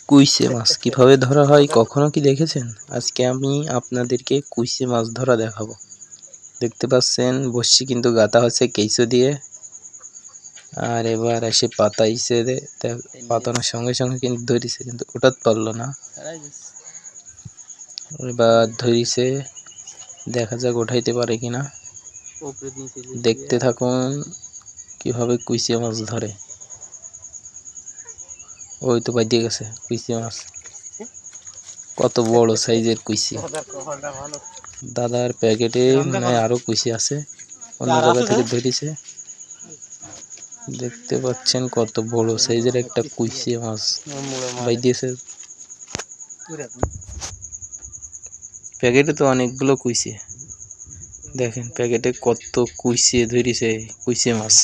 কুইসে মাছ কিভাবে ধরা হয় কখনো কি দেখেছেন? আজকে আমি আপনাদেরকে কুইসে মাছ ধরা দেখাবো। দেখতে পাচ্ছেন বড়শি কিন্তু গাঁথা হচ্ছে কেঁচো দিয়ে। আর এবার এসে পাতাইছে, পাতানোর সঙ্গে সঙ্গে কিন্তু ধরিছে, কিন্তু ওঠাতে পারলো না। এবার ধরিছে, দেখা যাক ওঠাইতে পারে কিনা। দেখতে থাকুন কিভাবে কুইসে মাছ ধরে। ওই তো বাইতে গেছে কুইসে মাছ, কত বড় সাইজের কুইসি। দাদার প্যাকেটে মানে আরো কুইসি আছে, অন্য জায়গা থেকে ধরেছে। দেখতে পাচ্ছেন কত বড় সাইজের একটা কুইসি মাছ বাইদিয়েছে। প্যাকেটে তো অনেকগুলো কুইসি, দেখেন প্যাকেটে কত কুইসি ধরেছে কুইসি মাছ।